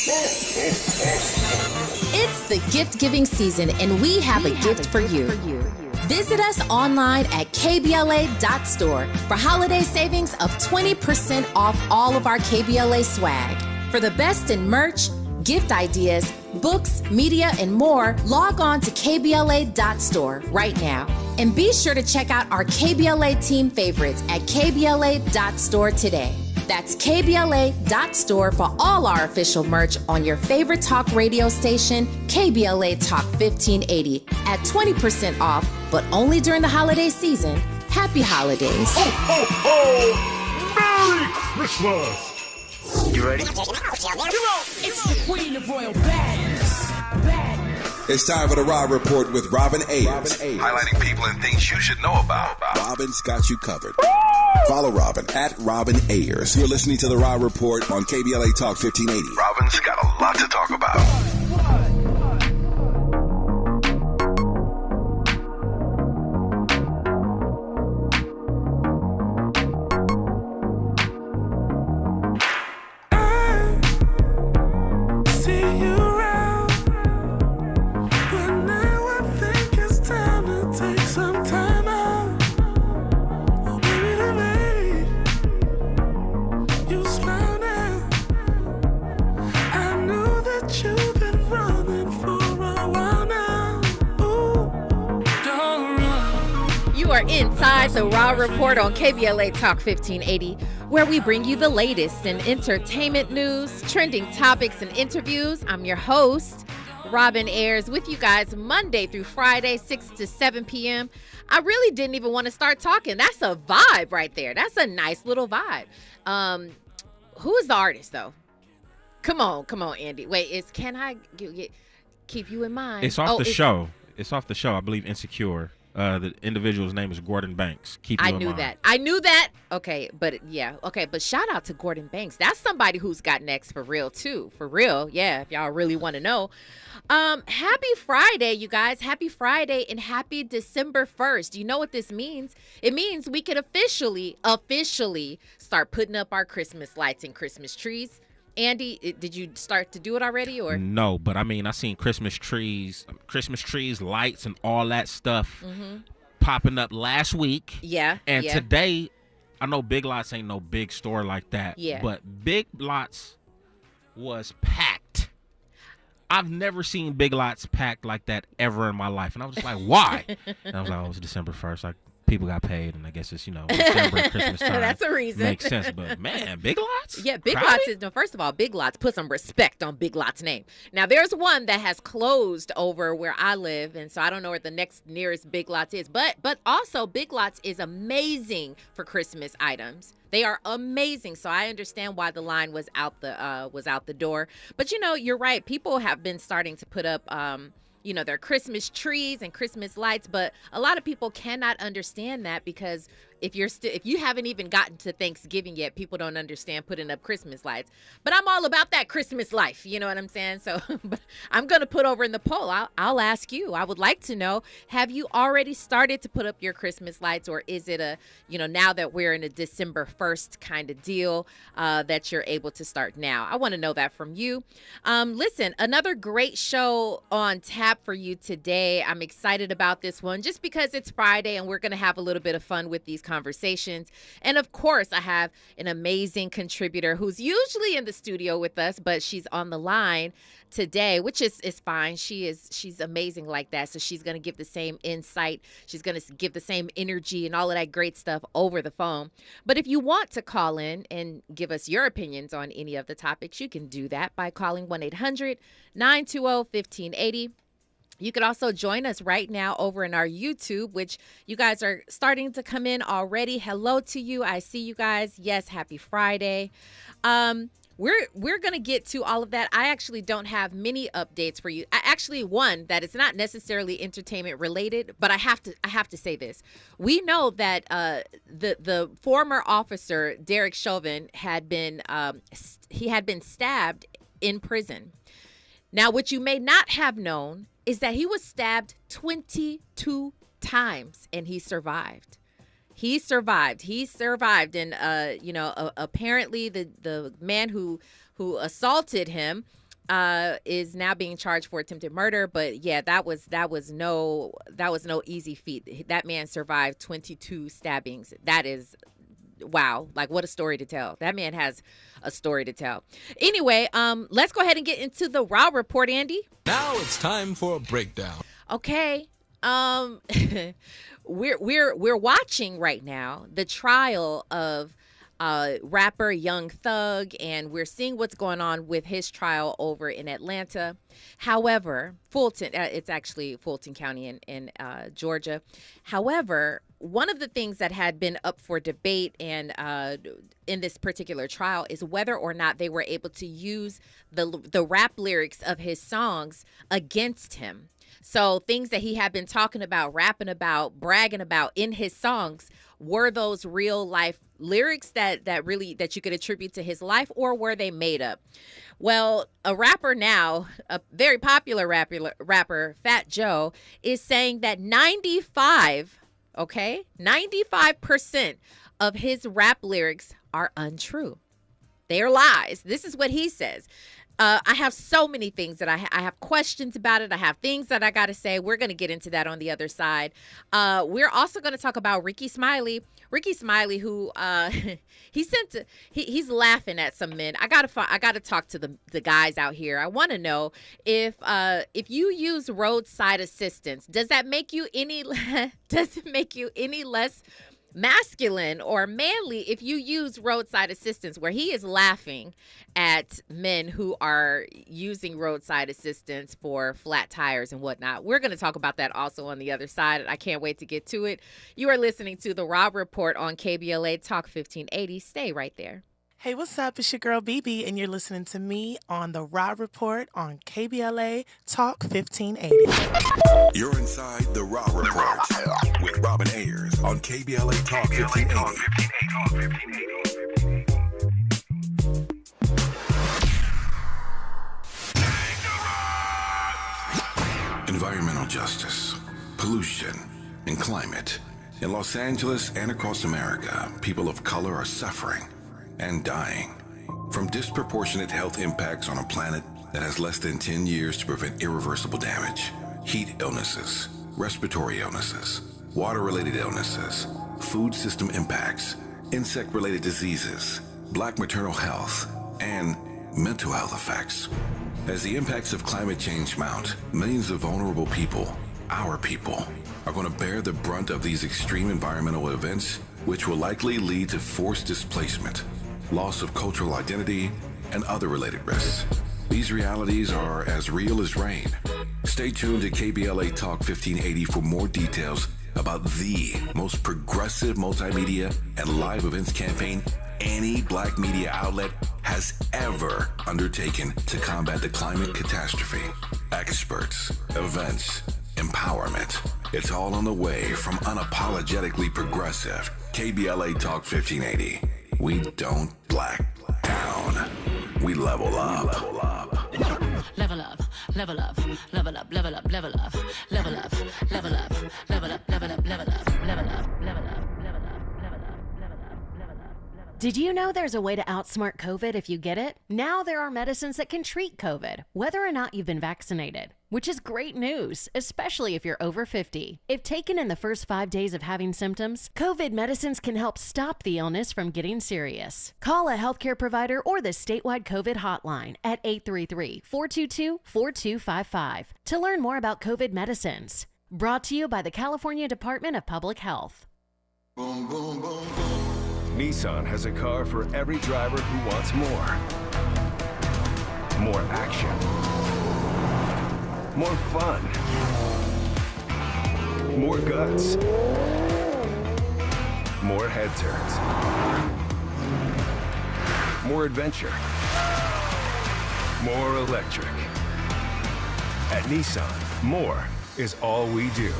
It's the gift-giving season, and we have a gift for you. Visit us online at KBLA.store for holiday savings of 20% off all of our KBLA swag. For the best in merch, gift ideas, books, media, and more, log on to KBLA.store right now. And be sure to check out our KBLA team favorites at KBLA.store today. That's KBLA.store for all our official merch on your favorite talk radio station, KBLA Talk 1580, at 20% off, but only during the holiday season. Happy holidays. Ho, ho, ho! Merry Christmas! You ready? It's the queen of royal badness. It's time for the Raw Report with Robin Ayers. Highlighting people and things you should know about. Robin's got you covered. Follow Robin at Robin Ayers. You're listening to the Raw Report on KBLA Talk 1580. Robin's got a lot to talk about. Inside the Raw Report on KBLA Talk 1580, where we bring you the latest in entertainment news, trending topics, and interviews. I'm your host, Robin Ayers, with you guys Monday through Friday, 6 to 7 p.m. I really didn't even want to start talking. That's a vibe right there. That's a nice little vibe. Who is the artist, though? Come on, Andy. Wait, can I keep you in mind? It's off the show. It's off the show. I believe Insecure. The individual's name is Gordon Banks. I knew that. Okay, but yeah. Okay, but shout out to Gordon Banks. That's somebody who's got next for real, too. For real. Yeah, if y'all really want to know. Happy Friday, you guys. Happy Friday and happy December 1st. You know what this means? It means we could officially start putting up our Christmas lights and Christmas trees. Andy, did you start to do it already, or? No, but I mean, I seen Christmas trees, lights, and all that stuff popping up last week. Yeah. And today, I know Big Lots ain't no big store like that. Yeah. But Big Lots was packed. I've never seen Big Lots packed like that ever in my life. And I was just like, why? And I was like, oh, it's December 1st. Like, people got paid, and I guess it's, December and Christmas time. That's a reason. Makes sense, but man, Big Lots? Yeah, Big Lots is, no, first of all, Big Lots, put some respect on Big Lots' name. Now, there's one that has closed over where I live, and so I don't know where the next nearest Big Lots is, but also Big Lots is amazing for Christmas items. They are amazing, so I understand why the line was out the door. But, you're right. People have been starting to put up their Christmas trees and Christmas lights, but a lot of people cannot understand that because if you haven't even gotten to Thanksgiving yet, people don't understand putting up Christmas lights. But I'm all about that Christmas life, you know what I'm saying? So but I'm going to put over in the poll. I'll ask you. I would like to know, have you already started to put up your Christmas lights, or is it now that we're in a December 1st kind of deal that you're able to start now? I want to know that from you. Listen, another great show on tap for you today. I'm excited about this one just because it's Friday and we're going to have a little bit of fun with these conversations. And of course, I have an amazing contributor who's usually in the studio with us, but she's on the line today, which is fine. She's amazing like that. So she's going to give the same insight. She's going to give the same energy and all of that great stuff over the phone. But if you want to call in and give us your opinions on any of the topics, you can do that by calling 1-800-920-1580. You could also join us right now over in our YouTube, which you guys are starting to come in already. Hello to you. I see you guys. Yes, happy Friday. We're going to get to all of that. I actually don't have many updates for you. One that is not necessarily entertainment related, but I have to say this. We know that the former officer, Derek Chauvin, had been stabbed in prison. Now, what you may not have known is that he was stabbed 22 times and he survived. He survived. And, apparently the man who assaulted him is now being charged for attempted murder, but yeah, that was no easy feat. That man survived 22 stabbings. That is wow. Like, what a story to tell. That man has a story to tell. Anyway, let's go ahead and get into the Raw Report, Andy. Now it's time for a breakdown. Okay. We're watching right now the trial of rapper Young Thug, and we're seeing what's going on with his trial over in Atlanta. However, Fulton, it's actually Fulton County in Georgia. However, one of the things that had been up for debate and in this particular trial is whether or not they were able to use the rap lyrics of his songs against him. So things that he had been talking about, rapping about, bragging about in his songs, were those real life lyrics that you could attribute to his life, or were they made up? Well, a rapper now, a very popular rapper, Fat Joe, is saying that 95% of his rap lyrics are untrue. They are lies. This is what he says. I have so many things that I have questions about it. I have things that I got to say. We're going to get into that on the other side. We're also going to talk about Rickey Smiley, who he's laughing at some men. I got to talk to the guys out here. I want to know if you use roadside assistance, does it make you any less masculine or manly if you use roadside assistance, where he is laughing at men who are using roadside assistance for flat tires and whatnot. We're going to talk about that also on the other side, and I can't wait to get to it. You are listening to the Raw Report on KBLA Talk 1580. Stay right there. Hey, what's up? It's your girl BB, and you're listening to me on the Raw Report on KBLA Talk 1580. You're inside the Raw Report with Robin Ayers on KBLA Talk 1580. Environmental justice, pollution, and climate. In Los Angeles and across America, people of color are suffering and dying from disproportionate health impacts on a planet that has less than 10 years to prevent irreversible damage. Heat illnesses, respiratory illnesses, water-related illnesses, food system impacts, insect-related diseases, black maternal health, and mental health effects. As the impacts of climate change mount, millions of vulnerable people, our people, are going to bear the brunt of these extreme environmental events, which will likely lead to forced displacement, loss of cultural identity, and other related risks. These realities are as real as rain. Stay tuned to KBLA Talk 1580 for more details about the most progressive multimedia and live events campaign any black media outlet has ever undertaken to combat the climate catastrophe. Experts, events, empowerment. It's all on the way from unapologetically progressive KBLA Talk 1580. We don't black down. We level up. Level up, level up, level up, level up, level up, level up, level up, level up, level up, level up, level up, level up. Did you know there's a way to outsmart COVID if you get it? Now there are medicines that can treat COVID, whether or not you've been vaccinated, which is great news, especially if you're over 50. If taken in the first 5 days of having symptoms, COVID medicines can help stop the illness from getting serious. Call a healthcare provider or the statewide COVID hotline at 833-422-4255 to learn more about COVID medicines. Brought to you by the California Department of Public Health. Boom, boom, boom, boom. Nissan has a car for every driver who wants more. More action. More fun. More guts. More head turns. More adventure. More electric. At Nissan, more is all we do.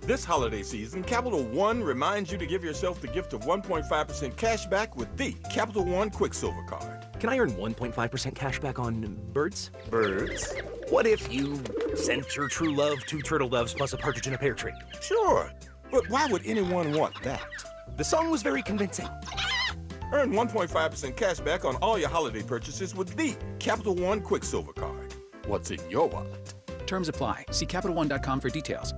This holiday season, Capital One reminds you to give yourself the gift of 1.5% cash back with the Capital One Quicksilver Card. Can I earn 1.5% cash back on birds? Birds? What if you sent your true love 2 turtle doves plus a partridge in a pear tree? Sure, but why would anyone want that? The song was very convincing. Earn 1.5% cash back on all your holiday purchases with the Capital One Quicksilver Card. What's in your wallet? Terms apply. See CapitalOne.com for details.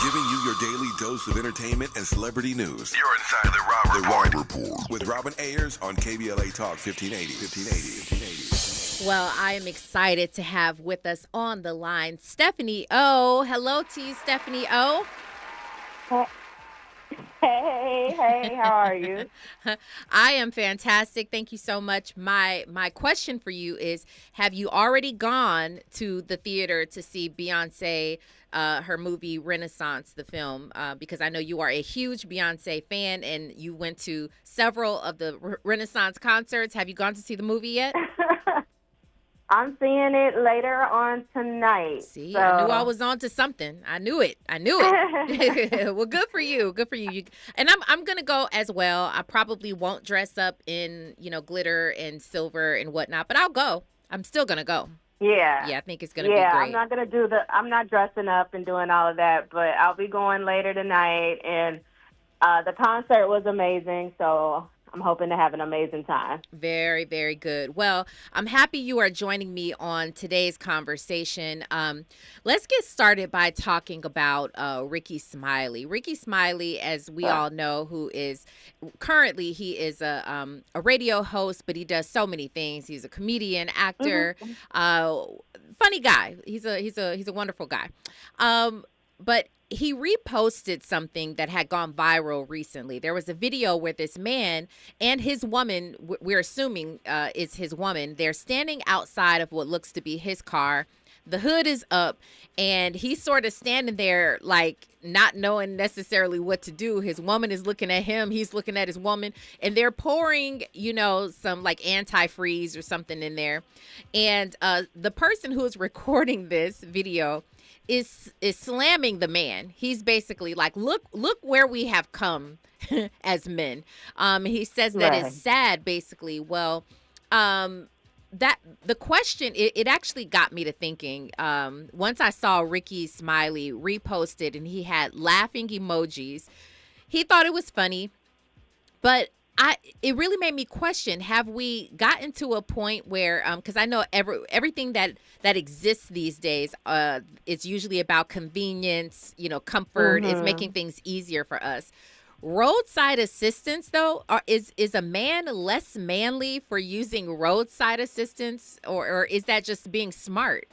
Giving you your daily dose of entertainment and celebrity news. You're inside the Rob Report with Robin Ayers on KBLA Talk 1580. Well, I am excited to have with us on the line Stephanie O. Hello to you, Stephanie O. Hey, how are you? I am fantastic. Thank you so much. My question for you is, have you already gone to the theater to see Beyonce, her movie Renaissance, the film? Because I know you are a huge Beyonce fan and you went to several of the Renaissance concerts. Have you gone to see the movie yet? I'm seeing it later on tonight. See, so. I knew I was on to something. I knew it. Well, good for you. And I'm gonna go as well. I probably won't dress up in, glitter and silver and whatnot, but I'll go. I'm still gonna go. Yeah. Yeah, I think it's gonna be great. I'm not dressing up and doing all of that, but I'll be going later tonight. And the concert was amazing, so I'm hoping to have an amazing time. Very, very good. Well, I'm happy you are joining me on today's conversation. Let's get started by talking about Rickey Smiley. Rickey Smiley, as we all know, who is currently he is a radio host, but he does so many things. He's a comedian, actor, funny guy. He's a wonderful guy. But he reposted something that had gone viral recently. There was a video where this man and his woman, we're assuming is his woman, they're standing outside of what looks to be his car. The hood is up, and he's sort of standing there like not knowing necessarily what to do. His woman is looking at him. He's looking at his woman, and they're pouring, some like antifreeze or something in there. And the person who is recording this video is slamming the man. He's basically like, look where we have come as men. He says that it's sad, basically. Well, that the question, it actually got me to thinking. Once I saw Rickey Smiley reposted and he had laughing emojis, he thought it was funny, but it really made me question, have we gotten to a point where, because I know everything that exists these days, it's usually about convenience, comfort, it's making things easier for us. Roadside assistance, though, is a man less manly for using roadside assistance, or is that just being smart?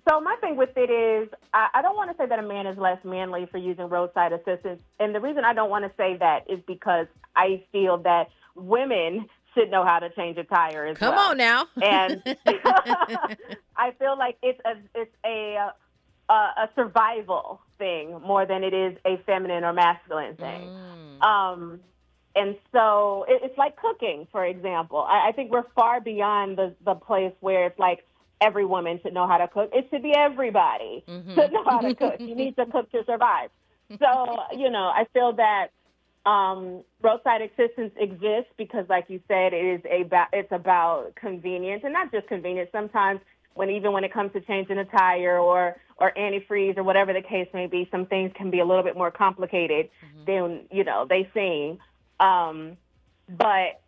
So my thing with it is, I don't want to say that a man is less manly for using roadside assistance. And the reason I don't want to say that is because I feel that women should know how to change a tire as well. Come on now. And I feel like it's a survival thing more than it is a feminine or masculine thing. And so it's like cooking, for example. I think we're far beyond the place where it's like, every woman should know how to cook. It should be everybody should know how to cook. You need to cook to survive. So, I feel that roadside assistance exists because, like you said, it's about convenience, and not just convenience. Sometimes when it comes to changing a tire or antifreeze or whatever the case may be, some things can be a little bit more complicated than, they seem. But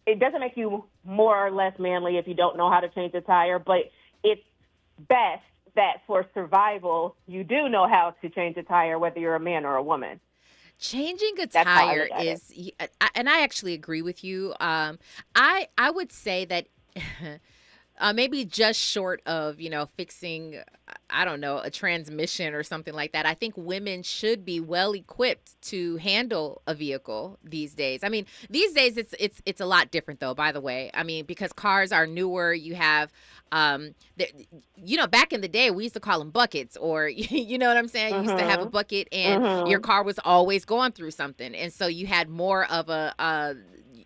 it doesn't make you more or less manly if you don't know how to change a tire, but it's best that for survival, you do know how to change a tire, whether you're a man or a woman. Changing a tire is, and I actually agree with you. I would say that maybe just short of, fixing, I don't know, a transmission or something like that. I think women should be well equipped to handle a vehicle these days. I mean, these days it's a lot different, though, by the way. I mean, because cars are newer. You have, back in the day, we used to call them buckets, or, you know what I'm saying? You used to have a bucket and your car was always going through something. And so you had more of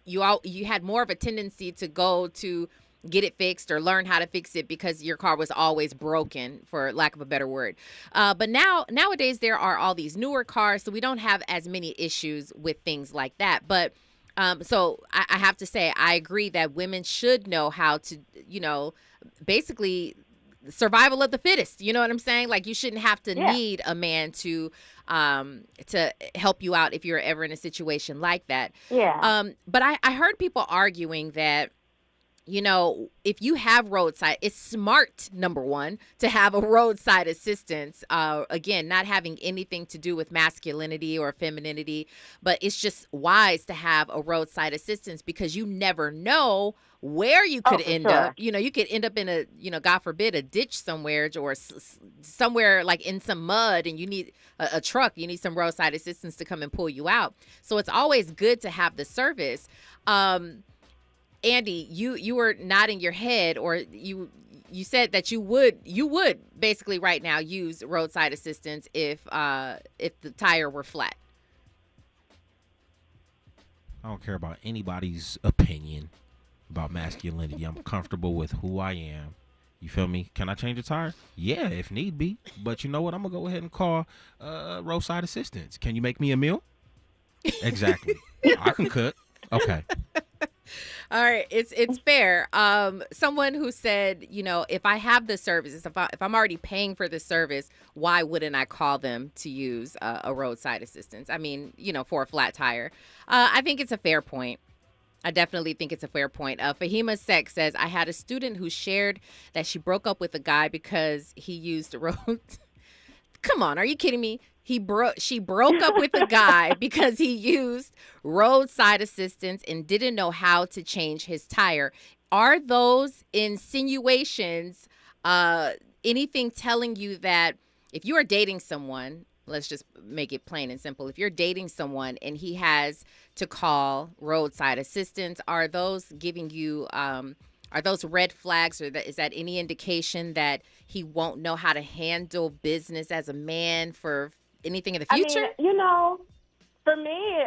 you had more of a tendency to go to get it fixed or learn how to fix it because your car was always broken, for lack of a better word. But nowadays there are all these newer cars, so we don't have as many issues with things like that. But so I have to say, I agree that women should know how to, basically survival of the fittest. You know what I'm saying? Like, you shouldn't have to Yeah. need a man to help you out if you're ever in a situation like that. Yeah. But I heard people arguing that, you know, if you have roadside, it's smart, number one, to have a roadside assistance. Again, not having anything to do with masculinity or femininity, but it's just wise to have a roadside assistance because you never know where you could end up. You know, you could end up in a, you know, God forbid, a ditch somewhere or somewhere like in some mud and you need a truck. You need some roadside assistance to come and pull you out. So it's always good to have the service. Andy, you were nodding your head, or you said that you would basically right now use roadside assistance if the tire were flat. I don't care about anybody's opinion about masculinity. I'm comfortable with who I am. You feel me? Can I change a tire? Yeah, if need be. But you know what? I'm gonna go ahead and call roadside assistance. Can you make me a meal? Exactly. I can cook. Okay. All right, it's fair. Someone who said, you know, if I have the services, if I'm already paying for the service, why wouldn't I call them to use a roadside assistance? I mean, you know, for a flat tire. I think it's a fair point. I definitely think it's a fair point. Fahima Sek says, I had a student who shared that she broke up with a guy because he used road. Come on, are you kidding me? She broke up with a guy because he used roadside assistance and didn't know how to change his tire. Are those insinuations anything telling you that if you are dating someone, let's just make it plain and simple, if you're dating someone and he has to call roadside assistance, are those giving you are those red flags, or is that any indication that he won't know how to handle business as a man for anything in the future? I mean, you know, for me,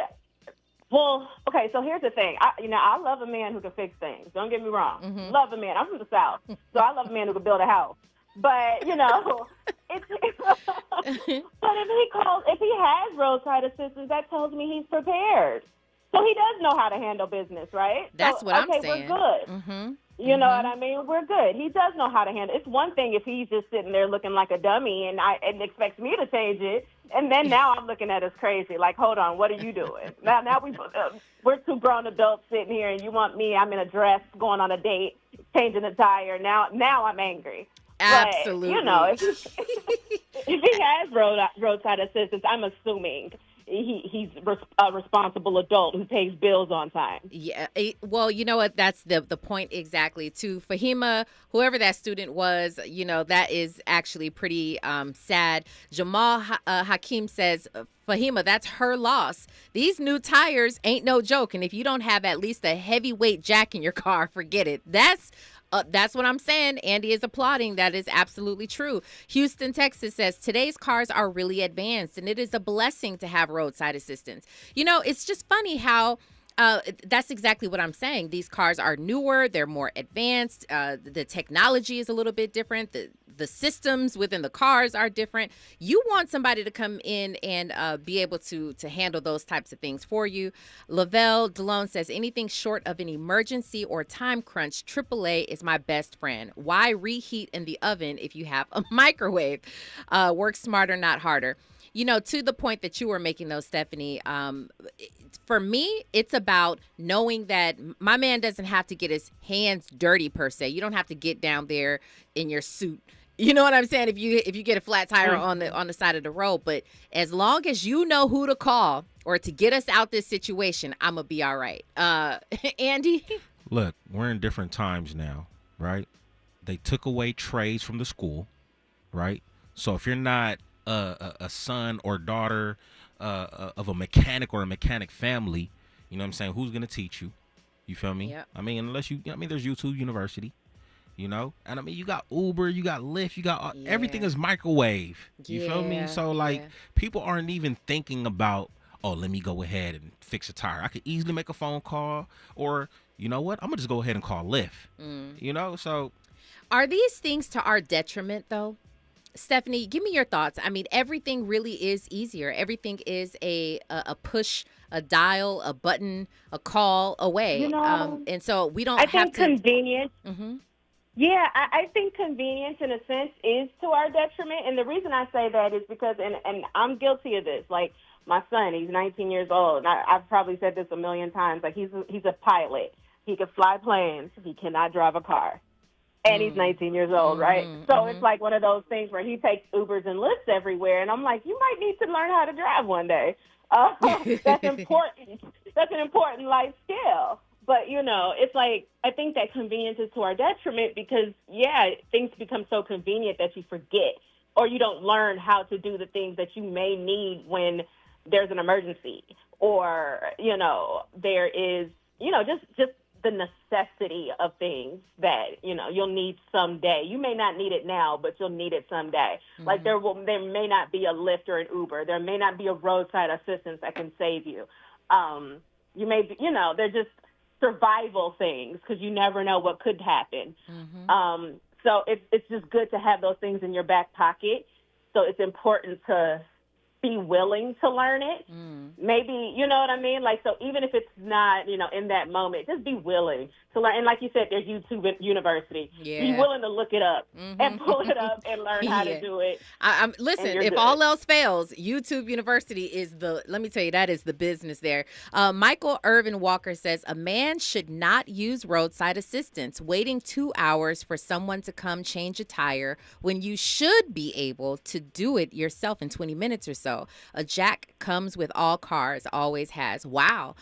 well, okay, so here's the thing. I love a man who can fix things. Don't get me wrong. Mm-hmm. Love a man. I'm from the South, so I love a man who can build a house. But, you know, but if he has roadside assistance, that tells me he's prepared. So he does know how to handle business, right? That's so, what I'm saying. Okay, we're good. Mm-hmm. You know what I mean? We're good. He does know how to handle it. It's one thing if he's just sitting there looking like a dummy and expects me to change it, and then now I'm looking at us crazy. Like, hold on, what are you doing? Now we're two grown adults sitting here, and you want me? I'm in a dress, going on a date, changing the tire. Now I'm angry. Absolutely. But, you know, if he has roadside assistance, I'm assuming he's a responsible adult who pays bills on time. Yeah. Well, you know what? That's the point exactly. To Fahima, whoever that student was, you know, that is actually pretty sad. Jamal Hakim says, Fahima, that's her loss. These new tires ain't no joke. And if you don't have at least a heavyweight jack in your car, forget it. That's what I'm saying. Andy is applauding. That is absolutely true. Houston, Texas says, today's cars are really advanced, and it is a blessing to have roadside assistance. You know, it's just funny how that's exactly what I'm saying. These cars are newer. They're more advanced. The technology is a little bit different. The systems within the cars are different. You want somebody to come in and be able to handle those types of things for you. Lavelle Delone says, anything short of an emergency or time crunch, AAA is my best friend. Why reheat in the oven if you have a microwave? Work smarter, not harder. You know, to the point that you were making, though, Stephanie, for me, it's about knowing that my man doesn't have to get his hands dirty, per se. You don't have to get down there in your suit. You know what I'm saying? If you get a flat tire on the side of the road, but as long as you know who to call or to get us out this situation, I'm gonna be all right. Andy? Look, we're in different times now, right? They took away trays from the school, right? So if you're not a son or daughter of a mechanic or a mechanic family, you know what I'm saying, who's gonna teach you? You feel me? Yep. I mean, there's YouTube University, you know, and I mean, you got Uber, you got Lyft, you got everything is microwave. You feel me? So like, people aren't even thinking about, oh, let me go ahead and fix a tire. I could easily make a phone call, or you know what, I'm gonna just go ahead and call Lyft. You know, so are these things to our detriment, though? Stephanie, give me your thoughts. I mean, everything really is easier. Everything is a push, a dial, a button, a call away. You know, and so we don't I have think to. convenience. Mm-hmm. Yeah, I think convenience in a sense is to our detriment. And the reason I say that is because, and I'm guilty of this, like my son, he's 19 years old. And I've probably said this a million times. Like he's a pilot. He can fly planes. He cannot drive a car. And he's 19 years old, right? So it's like one of those things where he takes Ubers and Lyfts everywhere. And I'm like, you might need to learn how to drive one day. That's important. That's an important life skill. But, you know, it's like, I think that convenience is to our detriment because, yeah, things become so convenient that you forget or you don't learn how to do the things that you may need when there's an emergency or, you know, there is, you know, just the necessity of things that, you know, you'll need someday. You may not need it now, but you'll need it someday. Mm-hmm. Like there may not be a Lyft or an Uber. There may not be a roadside assistance that can save you. You may be, you know, they're just survival things because you never know what could happen. Mm-hmm. So it's just good to have those things in your back pocket. So it's important to be willing to learn it. Maybe, you know what I mean? Like, so even if it's not, you know, in that moment, just be willing to learn. And like you said, there's YouTube University. Yeah. Be willing to look it up and pull it up and learn how to do it. Listen, if all else fails, YouTube University is let me tell you, that is the business there. Michael Irvin Walker says, a man should not use roadside assistance, waiting 2 hours for someone to come change a tire when you should be able to do it yourself in 20 minutes or so. A jack comes with all cars, always has. Wow.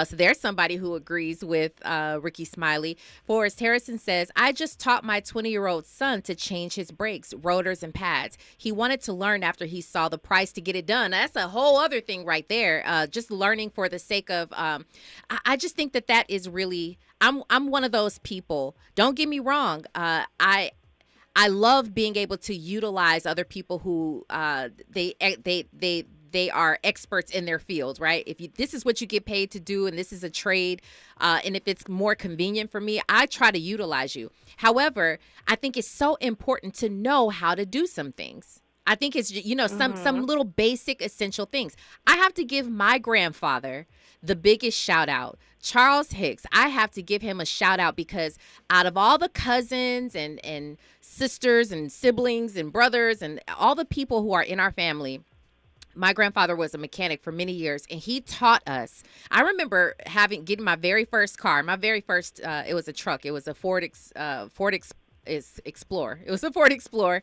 So there's somebody who agrees with Rickey Smiley. Forrest Harrison says, I just taught my 20-year-old son to change his brakes, rotors, and pads. He wanted to learn after he saw the price to get it done. That's a whole other thing right there. Just learning for the sake of, I just think that is really, I'm one of those people. Don't get me wrong. I love being able to utilize other people who they are experts in their field, right? This is what you get paid to do, and this is a trade, and if it's more convenient for me, I try to utilize you. However, I think it's so important to know how to do some things. I think it's, you know, some little basic essential things. I have to give my grandfather the biggest shout out. Charles Hicks, I have to give him a shout out because out of all the cousins and sisters and siblings and brothers and all the people who are in our family, my grandfather was a mechanic for many years, and he taught us. I remember getting my very first car. My very first, it was a truck. It was a Ford Explorer. It was a Ford Explorer,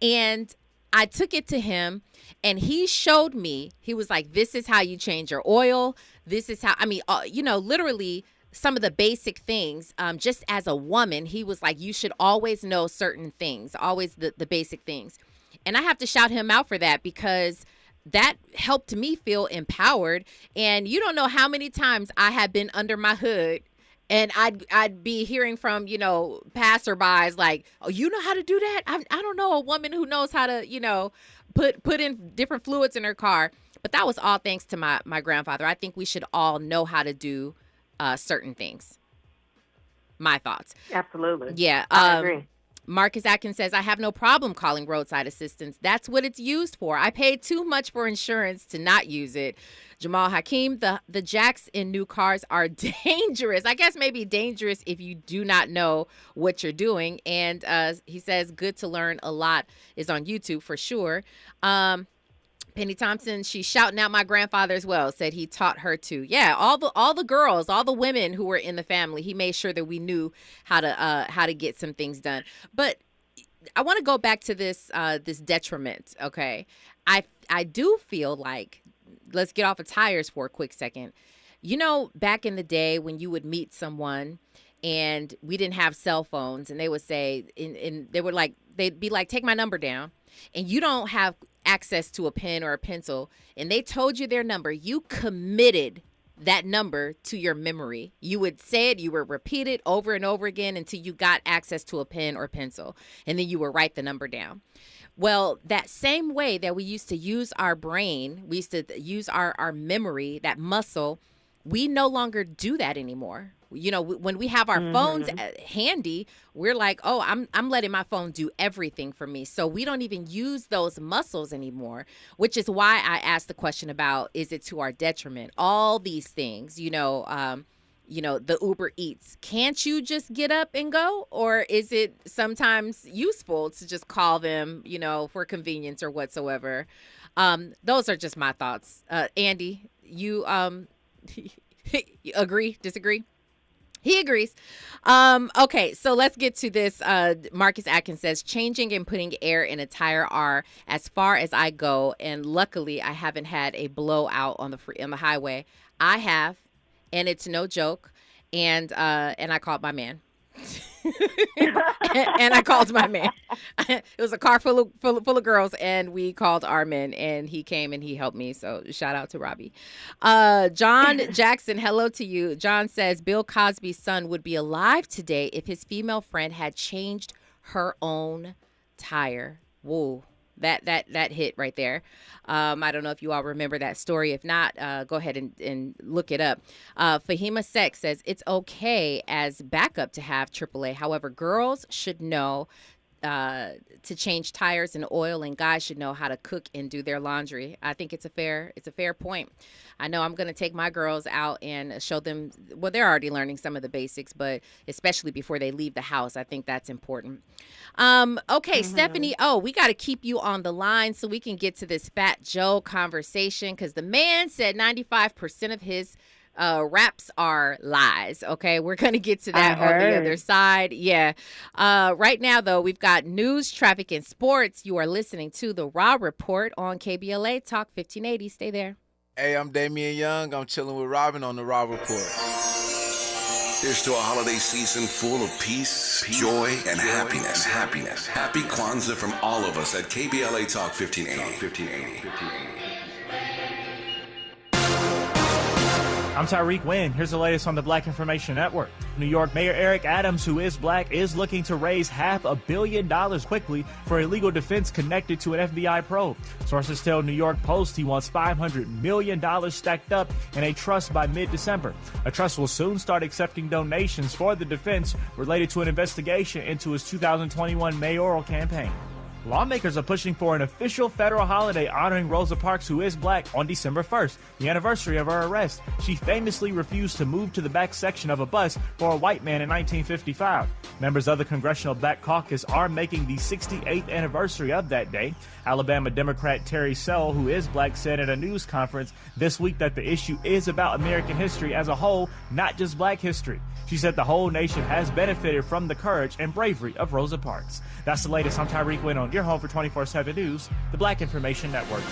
and I took it to him, and he showed me. He was like, "This is how you change your oil. This is how." I mean, you know, literally some of the basic things. Just as a woman, he was like, "You should always know certain things, always the basic things," and I have to shout him out for that because that helped me feel empowered. And you don't know how many times I have been under my hood and I'd be hearing from, you know, passerbys like, oh, you know how to do that? I don't know a woman who knows how to, you know, put in different fluids in her car. But that was all thanks to my grandfather. I think we should all know how to do certain things. My thoughts. Absolutely. Yeah. I agree. Marcus Atkins says, I have no problem calling roadside assistance. That's what it's used for. I paid too much for insurance to not use it. Jamal Hakeem, the jacks in new cars are dangerous. I guess maybe dangerous if you do not know what you're doing. And he says, good to learn a lot is on YouTube for sure. Penny Thompson, she's shouting out my grandfather as well, said he taught her to. Yeah, all the girls, all the women who were in the family, he made sure that we knew how to get some things done. But I want to go back to this detriment, okay? I do feel like, let's get off of tires for a quick second. You know, back in the day when you would meet someone and we didn't have cell phones, and they would say, and they'd be like, take my number down, and you don't have access to a pen or a pencil, and they told you their number, you committed that number to your memory. You would say it, you would repeat it over and over again until you got access to a pen or pencil, and then you would write the number down. Well, that same way that we used to use our brain, we used to use our memory, that muscle, we no longer do that anymore. You know, when we have our phones handy, we're like, oh, I'm letting my phone do everything for me. So we don't even use those muscles anymore, which is why I asked the question about, is it to our detriment? All these things, you know, the Uber Eats. Can't you just get up and go? Or is it sometimes useful to just call them, for convenience or whatsoever? Those are just my thoughts. Andy, you agree, disagree? He agrees. Okay, so let's get to this. Marcus Atkins says, changing and putting air in a tire are as far as I go, and luckily I haven't had a blowout on the highway. I have, and it's no joke. And I called my man. and I called my man. It was a car full of girls, and we called our men, and he came and he helped me. So shout out to Robbie. John Jackson, hello to you. John says Bill Cosby's son would be alive today if his female friend had changed her own tire. Whoa. That hit right there. I don't know if you all remember that story. If not, go ahead and look it up. Fahima Sex says it's okay as backup to have AAA. However, girls should know to change tires and oil, and guys should know how to cook and do their laundry. I think it's a fair point. I know I'm going to take my girls out and show them, well, they're already learning some of the basics, but especially before they leave the house, I think that's important. Okay, Stephanie, we got to keep you on the line so we can get to this Fat Joe conversation, because the man said 95% of his raps are lies. Okay, we're going to get to that on the other side. Yeah. Right now, though, we've got news, traffic, and sports. You are listening to The Raw Report on KBLA Talk 1580. Stay there. Hey, I'm Damian Young. I'm chilling with Robin on The Raw Report. Here's to a holiday season full of peace, joy, and happiness. Happy Kwanzaa from all of us at KBLA Talk 1580. I'm Tyreek Wynn. Here's the latest on the Black Information Network. New York Mayor Eric Adams, who is black, is looking to raise $500 million quickly for a legal defense connected to an FBI probe. Sources tell New York Post he wants $500 million stacked up in a trust by mid-December. A trust will soon start accepting donations for the defense related to an investigation into his 2021 mayoral campaign. Lawmakers are pushing for an official federal holiday honoring Rosa Parks, who is black, on December 1st, the anniversary of her arrest. She famously refused to move to the back section of a bus for a white man in 1955. Members of the Congressional Black Caucus are making the 68th anniversary of that day. Alabama Democrat Terry Sell, who is black, said at a news conference this week that the issue is about American history as a whole, not just black history. She said the whole nation has benefited from the courage and bravery of Rosa Parks. That's the latest. I'm Tyreek Wynn on your home for 24/7 News, the Black Information Network.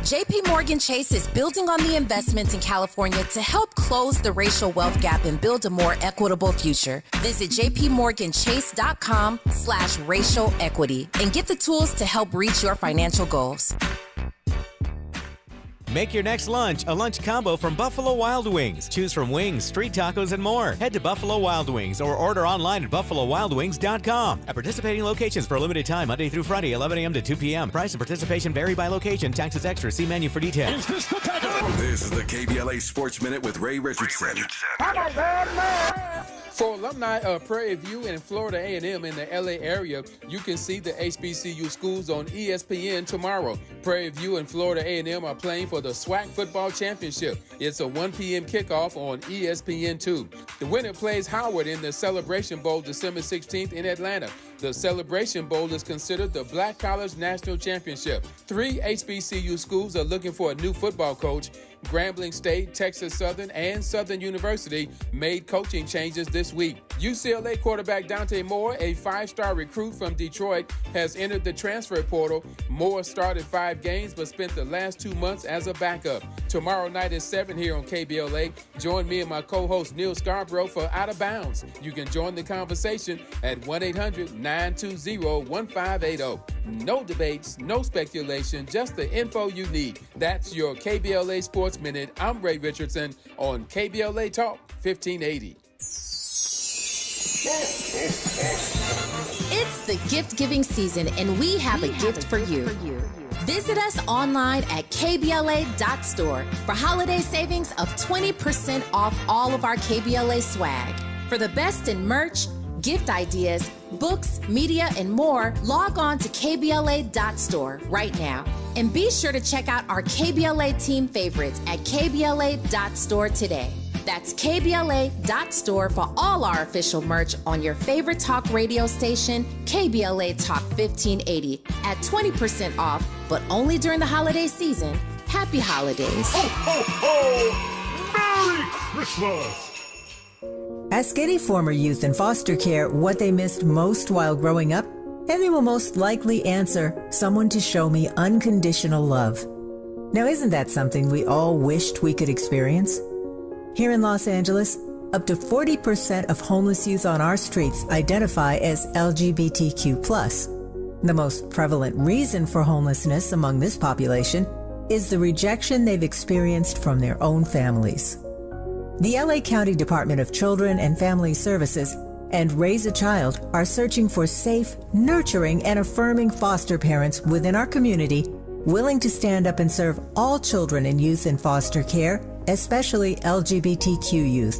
JP Morgan Chase is building on the investments in California to help close the racial wealth gap and build a more equitable future. Visit jpmorganchase.com/racial equity and get the tools to help reach your financial goals. Make your next lunch a lunch combo from Buffalo Wild Wings. Choose from wings, street tacos, and more. Head to Buffalo Wild Wings or order online at buffalowildwings.com. At participating locations for a limited time, Monday through Friday, 11 a.m. to 2 p.m. Price and participation vary by location. Taxes extra. See menu for details. This is the KBLA Sports Minute with Ray Richardson. For alumni of Prairie View and Florida A&M in the LA area, you can see the HBCU schools on ESPN tomorrow. Prairie View and Florida A&M are playing for the SWAC Football Championship. It's a 1 p.m. kickoff on ESPN2. The winner plays Howard in the Celebration Bowl December 16th in Atlanta. The Celebration Bowl is considered the Black College National Championship. 3 HBCU schools are looking for a new football coach. Grambling State, Texas Southern, and Southern University made coaching changes this week. UCLA quarterback Dante Moore, a 5-star recruit from Detroit, has entered the transfer portal. Moore started 5 games but spent the last 2 months as a backup. Tomorrow night at 7 here on KBLA. Join me and my co-host Neil Scarborough for Out of Bounds. You can join the conversation at 1-800-920-1580. No debates, no speculation, just the info you need. That's your KBLA Sports Minute. I'm Ray Richardson on KBLA Talk 1580. It's the gift-giving season, and we have a gift for you. Visit us online at kbla.store for holiday savings of 20% off all of our KBLA swag. For the best in merch, gift ideas, books, media, and more, log on to KBLA.store right now. And be sure to check out our KBLA team favorites at KBLA.store today. That's KBLA.store for all our official merch on your favorite talk radio station, KBLA Talk 1580, at 20% off, but only during the holiday season. Happy holidays. Ho, ho, ho! Merry Christmas! Ask any former youth in foster care what they missed most while growing up, and they will most likely answer, someone to show me unconditional love. Now, isn't that something we all wished we could experience? Here in Los Angeles, up to 40% of homeless youth on our streets identify as LGBTQ+. The most prevalent reason for homelessness among this population is the rejection they've experienced from their own families. The LA County Department of Children and Family Services and Raise a Child are searching for safe, nurturing, and affirming foster parents within our community willing to stand up and serve all children and youth in foster care, especially LGBTQ youth.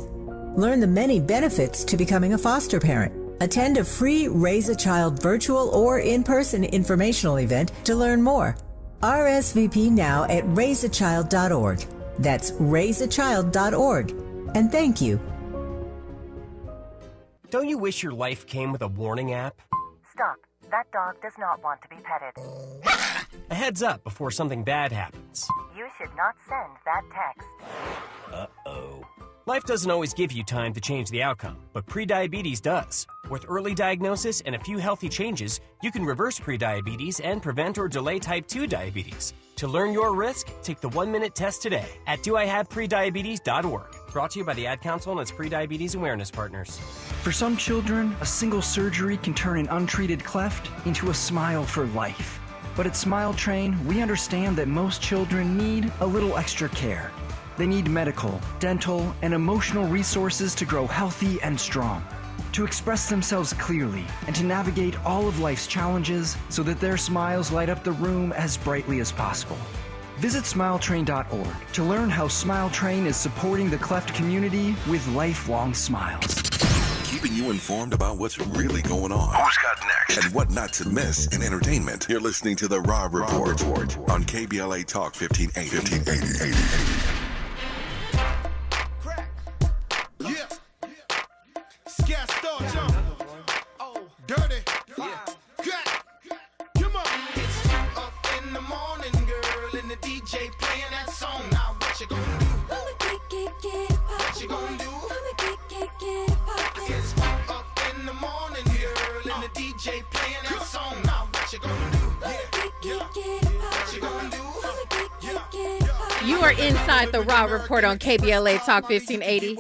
Learn the many benefits to becoming a foster parent. Attend a free Raise a Child virtual or in-person informational event to learn more. RSVP now at raiseachild.org. That's raiseachild.org. And thank you. Don't you wish your life came with a warning app? Stop. That dog does not want to be petted. A heads up before something bad happens. You should not send that text. Uh-oh. Life doesn't always give you time to change the outcome, but prediabetes does. With early diagnosis and a few healthy changes, you can reverse prediabetes and prevent or delay type 2 diabetes. To learn your risk, take the 1-minute test today at doihaveprediabetes.org. Brought to you by the Ad Council and its prediabetes awareness partners. For some children, a single surgery can turn an untreated cleft into a smile for life. But at Smile Train, we understand that most children need a little extra care. They need medical, dental, and emotional resources to grow healthy and strong, to express themselves clearly, and to navigate all of life's challenges so that their smiles light up the room as brightly as possible. Visit SmileTrain.org to learn how Smile Train is supporting the cleft community with lifelong smiles. Keeping you informed about what's really going on. Who's got next? And what not to miss in entertainment. You're listening to The Rob Report on KBLA Talk 1580. Scat star jump. Oh, dirty. Yeah. Crack. Come on. It's up in the morning, girl, and the DJ playing that song. Now what you gonna do? I'ma get it poppin'. What you gonna do? I'ma get it poppin'. It's up in the morning, girl, and the DJ playing that song. Now what you gonna do? I'ma get it poppin'. What you gonna do? I'ma get it poppin'. You are inside the Raw Report on KBLA Talk 1580.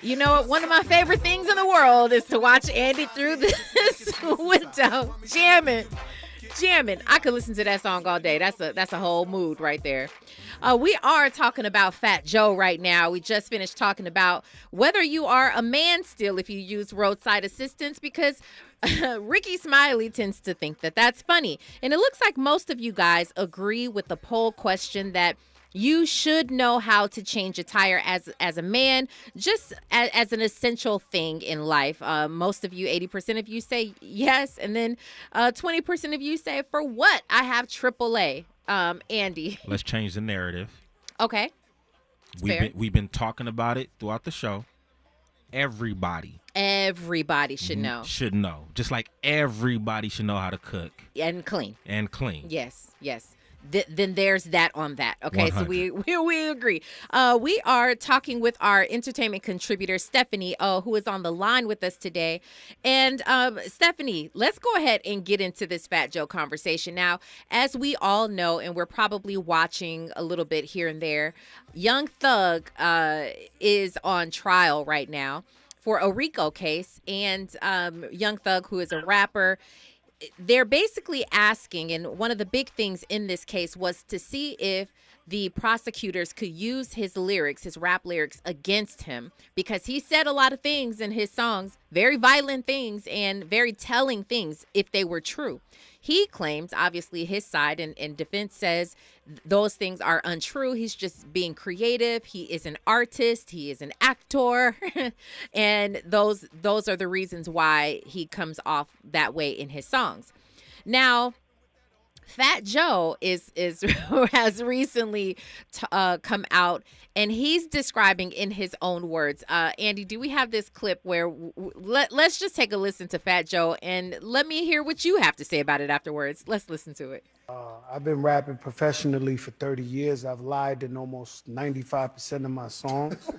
You know what? One of my favorite things in the world is to watch Andy through this window jamming. I could listen to that song all day. That's a whole mood right there. We are talking about Fat Joe right now. We just finished talking about whether you are a man still if you use roadside assistance, because Rickey Smiley tends to think that that's funny. And it looks like most of you guys agree with the poll question that you should know how to change a tire as a man, just as an essential thing in life. Most of you, 80% of you say yes, and then 20% of you say, for what? I have AAA. Andy. Let's change the narrative. Okay. We've been talking about it throughout the show. Everybody should know. Should know. Just like everybody should know how to cook. And clean. Yes. Then there's that on that. Okay, 100. So we agree. We are talking with our entertainment contributor, Stephanie, who is on the line with us today. And Stephanie, let's go ahead and get into this Fat Joe conversation. Now, as we all know, and we're probably watching a little bit here and there, Young Thug is on trial right now for a RICO case. And Young Thug, who is a rapper, they're basically asking, and one of the big things in this case was to see if the prosecutors could use his lyrics, his rap lyrics, against him because he said a lot of things in his songs, very violent things and very telling things if they were true. He claims, obviously, his side and defense says those things are untrue. He's just being creative. He is an artist. He is an actor. And those are the reasons why he comes off that way in his songs. Now, Fat Joe is has recently come out, and he's describing in his own words. Andy, do we have this clip where let's just take a listen to Fat Joe and let me hear what you have to say about it afterwards. Let's listen to it. I've been rapping professionally for 30 years. I've lied in almost 95% of my songs.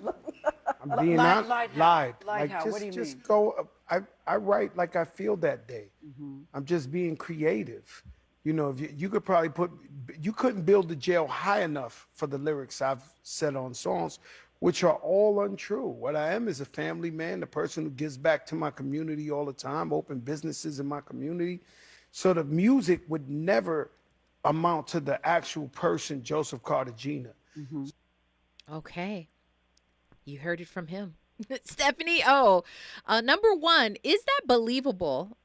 I'm being honest. Lied. Lied how? Just, What do you just mean? go. I write like I feel that day. I'm just being creative. You know, if you could probably you couldn't build the jail high enough for the lyrics I've said on songs, which are all untrue. What I am is a family man, the person who gives back to my community all the time, open businesses in my community. So the music would never amount to the actual person, Joseph Cartagena. Okay. You heard it from him. Stephanie, number one, is that believable?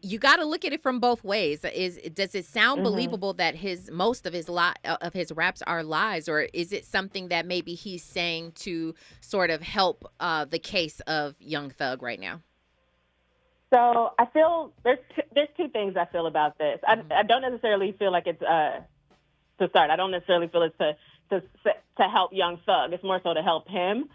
You got to look at it from both ways. Does it sound believable that most of his raps are lies, or is it something that maybe he's saying to sort of help the case of Young Thug right now? So I feel there's two things I feel about this. I don't necessarily feel like it's to start. I don't necessarily feel it's to help Young Thug. It's more so to help him.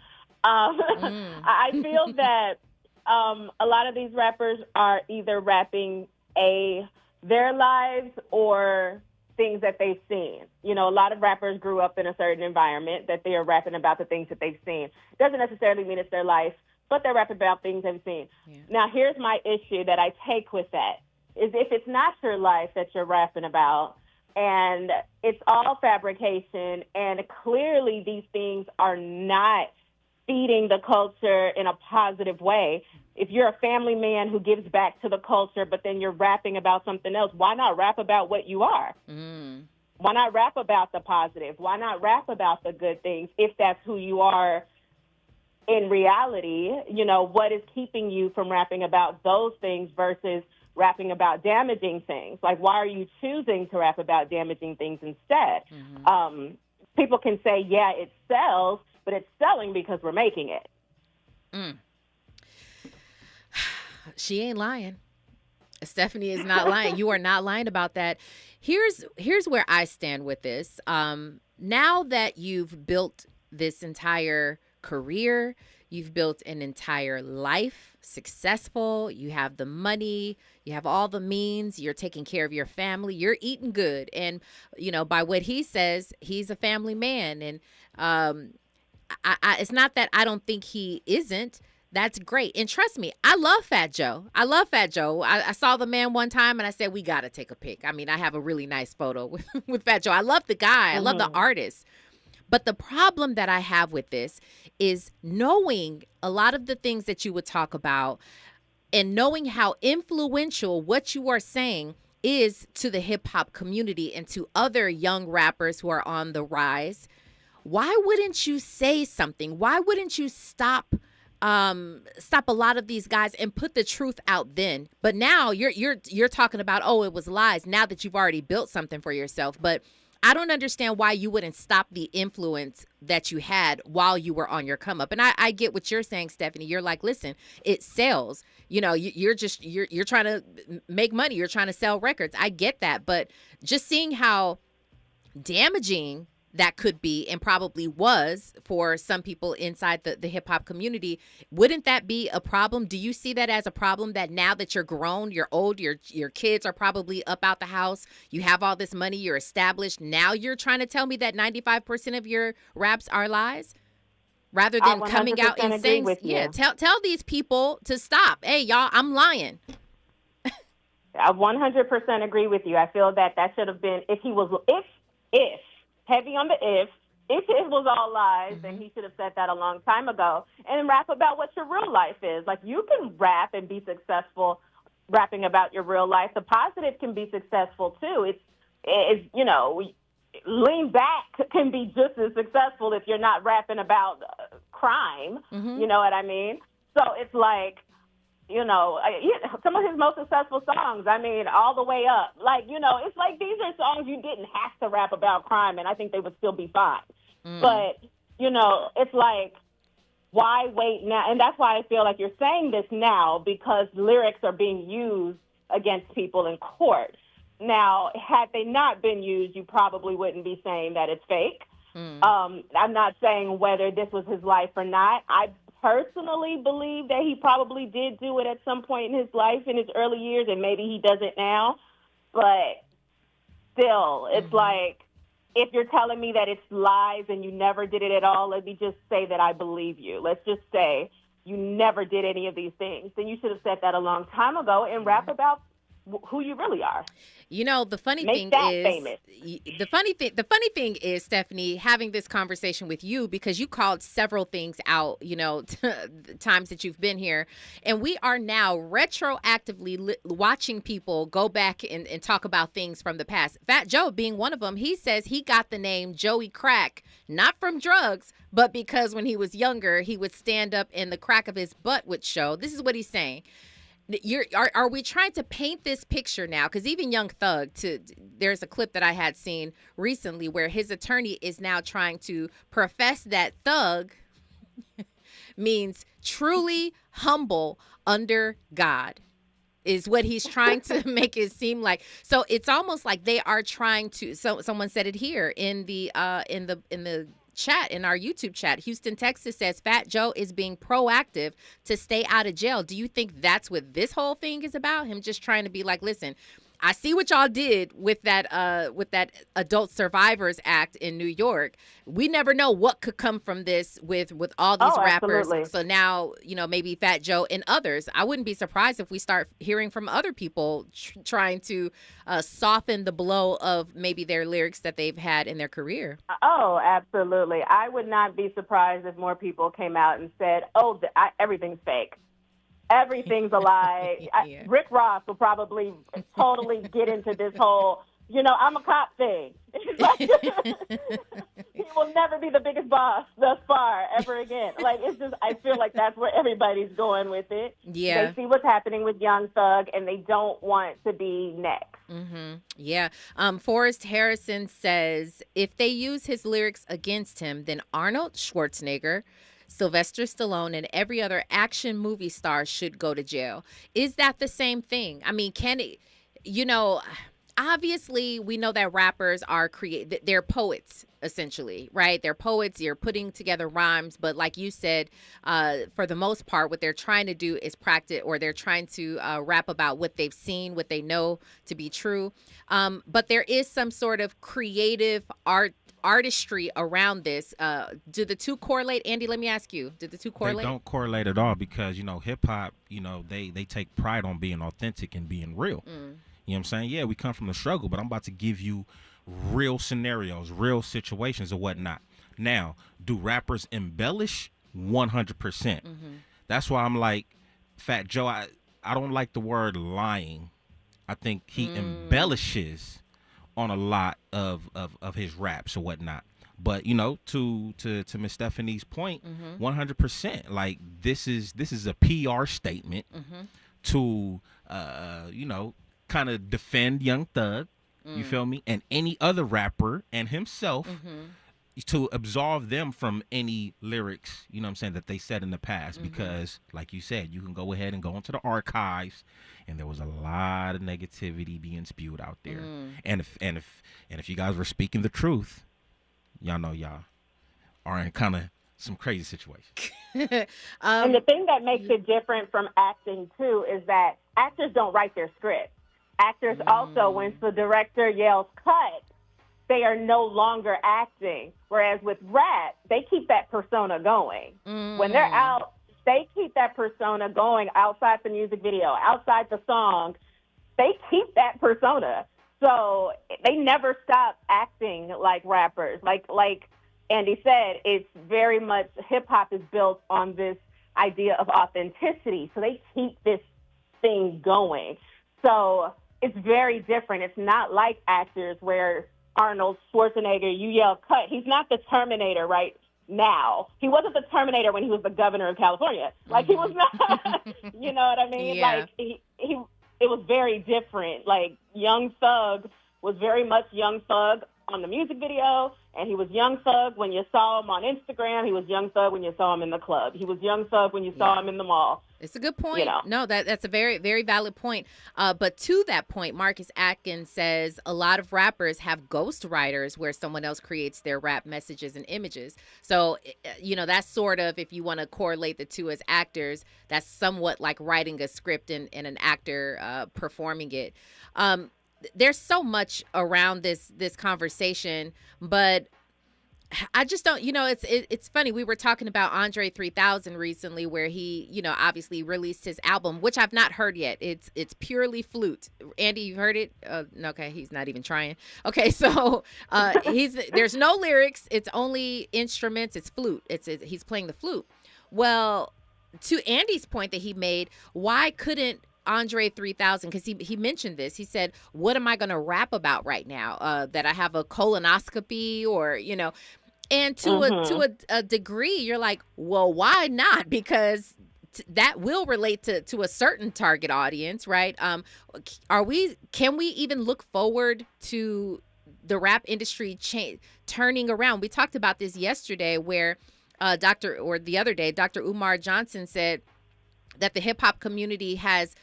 I feel that a lot of these rappers are either rapping their lives or things that they've seen. You know, a lot of rappers grew up in a certain environment that they are rapping about the things that they've seen. Doesn't necessarily mean it's their life, but they're rapping about things they've seen. Yeah. Now, here's my issue that I take with that, is if it's not your life that you're rapping about and it's all fabrication and clearly these things are not feeding the culture in a positive way. If you're a family man who gives back to the culture, but then you're rapping about something else, why not rap about what you are? Why not rap about the positive? Why not rap about the good things if that's who you are in reality? You know, what is keeping you from rapping about those things versus rapping about damaging things? Like, why are you choosing to rap about damaging things instead? People can say, yeah, it sells, but it's selling because we're making it. She ain't lying. Stephanie is not lying. You are not lying about that. Here's where I stand with this. Now that you've built this entire career, you've built an entire life, successful, you have the money, you have all the means, you're taking care of your family, you're eating good. And, you know, by what he says, he's a family man. And it's not that I don't think he isn't. That's great. And trust me, I love Fat Joe. I saw the man one time and I said, we got to take a pic. I mean, I have a really nice photo with Fat Joe. I love the guy. I love the artist. But the problem that I have with this is knowing a lot of the things that you would talk about and knowing how influential what you are saying is to the hip hop community and to other young rappers who are on the rise. Why wouldn't you say something? Why wouldn't you stop a lot of these guys and put the truth out then? But now you're talking about, oh, it was lies, now that you've already built something for yourself. But I don't understand why you wouldn't stop the influence that you had while you were on your come up. And I get what you're saying, Stephanie. You're like, listen, it sells. You know, you're trying to make money. You're trying to sell records. I get that. But just seeing how damaging that could be and probably was for some people inside the hip hop community, wouldn't that be a problem? Do you see that as a problem, that now that you're grown, you're old, your kids are probably up out the house, you have all this money, you're established, now you're trying to tell me that 95% of your raps are lies? Rather than coming out and saying, yeah, tell these people to stop. Hey, y'all, I'm lying. I 100% agree with you. I feel that should have been, if heavy on the if it was all lies, then he should have said that a long time ago. And rap about what your real life is. Like, you can rap and be successful rapping about your real life. The positive can be successful too. It's you know, Lean Back can be just as successful if you're not rapping about crime. You know what I mean? So it's like, some of his most successful songs, All the Way Up. Like, it's like these are songs you didn't have to rap about crime, and I think they would still be fine. But, it's like, why wait now? And that's why I feel like you're saying this now, because lyrics are being used against people in court. Now, had they not been used, you probably wouldn't be saying that it's fake. I'm not saying whether this was his life or not. I personally believe that he probably did do it at some point in his life, in his early years, and maybe he does it now. But still, it's like, if you're telling me that it's lies and you never did it at all, let me just say that I believe you. Let's just say you never did any of these things. Then you should have said that a long time ago and rap about who you really are. The funny Make thing that is, famous. the funny thing is, Stephanie, having this conversation with you, because you called several things out, the times that you've been here, and we are now retroactively watching people go back and talk about things from the past. Fat Joe being one of them. He says he got the name Joey Crack not from drugs, but because when he was younger, he would stand up and the crack of his butt would show. This is what he's saying. Are we trying to paint this picture now? Because even Young Thug, there's a clip that I had seen recently where his attorney is now trying to profess that thug means truly humble under God, is what he's trying to make it seem like. So it's almost like they are trying to. So someone said it here in the chat, in our YouTube chat. Houston, Texas says Fat Joe is being proactive to stay out of jail. Do you think that's what this whole thing is about? Him just trying to be like, listen, I see what y'all did with that Adult Survivors Act in New York. We never know what could come from this with all these rappers. Absolutely. So now, maybe Fat Joe and others. I wouldn't be surprised if we start hearing from other people trying to soften the blow of maybe their lyrics that they've had in their career. Oh, absolutely. I would not be surprised if more people came out and said, everything's fake. Everything's a lie. Yeah. Rick Ross will probably totally get into this whole, I'm a cop thing. He will never be the biggest boss thus far ever again. Like, it's just, I feel like that's where everybody's going with it. Yeah. They see what's happening with Young Thug, and they don't want to be next. Yeah. Forrest Harrison says, if they use his lyrics against him, then Arnold Schwarzenegger, Sylvester Stallone, and every other action movie star should go to jail. Is that the same thing? I mean, can it, obviously we know that rappers are they're poets, essentially, right? They're poets. You're putting together rhymes, but like you said, for the most part, what they're trying to do is practice, or they're trying to rap about what they've seen, what they know to be true. But there is some sort of creative artistry around this. Do the two correlate? Andy, let me ask you, did the two correlate? They don't correlate at all, because hip hop, they take pride on being authentic and being real. You know what I'm saying? Yeah, we come from the struggle, but I'm about to give you real scenarios, real situations and whatnot. Now, do rappers embellish? 100%. That's why I'm like, Fat Joe, I don't like the word lying. I think he embellishes on a lot of his raps or whatnot. But to Miss Stephanie's point, 100%. Like, this is a PR statement to kind of defend Young Thug. You feel me? And any other rapper and himself, to absolve them from any lyrics, that they said in the past. Because, like you said, you can go ahead and go into the archives, and there was a lot of negativity being spewed out there. And if you guys were speaking the truth, y'all know y'all are in kind of some crazy situations. And the thing that makes it different from acting too is that actors don't write their script. Actors also, once the director yells cut, they are no longer acting. Whereas with rap, they keep that persona going. When they're out, they keep that persona going outside the music video, outside the song. They keep that persona. So they never stop acting like rappers. Like Andy said, it's very much, hip-hop is built on this idea of authenticity. So they keep this thing going. So it's very different. It's not like actors where Arnold Schwarzenegger, you yell cut. He's not the Terminator right now. He wasn't the Terminator when he was the governor of California. Like, he was not, you know what I mean? Yeah. Like, it was very different. Like, Young Thug was very much Young Thug on the music video, and he was Young Thug when you saw him on Instagram. He was Young Thug when you saw him in the club. He was Young Thug when you saw him in the mall. It's a good point. You know. No, that's a very, very valid point. But to that point, Marcus Atkins says a lot of rappers have ghost writers where someone else creates their rap messages and images. So, you know, that's sort of, if you want to correlate the two as actors, that's somewhat like writing a script and an actor performing it. There's so much around this conversation, but I just don't, you know, it's funny. We were talking about Andre 3000 recently, where he, you know, obviously released his album, which I've not heard yet. It's purely flute. Andy, you heard it? No, okay, he's not even trying. Okay, so there's no lyrics. It's only instruments. It's flute. He's playing the flute. Well, to Andy's point that he made, why couldn't Andre 3000, because he mentioned this. He said, what am I going to rap about right now? That I have a colonoscopy, or, you know, and to a degree, you're like, well, why not? Because that will relate to a certain target audience, right? Can we even look forward to the rap industry turning around? We talked about this yesterday, where Dr. Umar Johnson said that the hip hop community has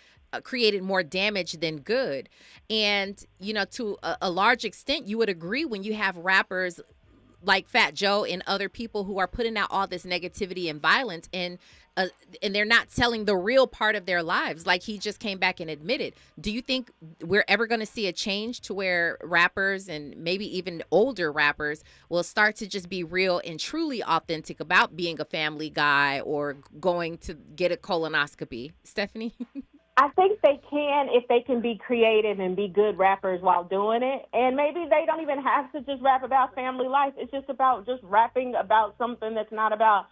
created more damage than good. And, you know, to a large extent, you would agree when you have rappers like Fat Joe and other people who are putting out all this negativity and violence, and they're not telling the real part of their lives, like he just came back and admitted. Do you think we're ever going to see a change to where rappers, and maybe even older rappers, will start to just be real and truly authentic about being a family guy or going to get a colonoscopy? Stephanie? I think they can, if they can be creative and be good rappers while doing it. And maybe they don't even have to just rap about family life. It's just about just rapping about something that's not about,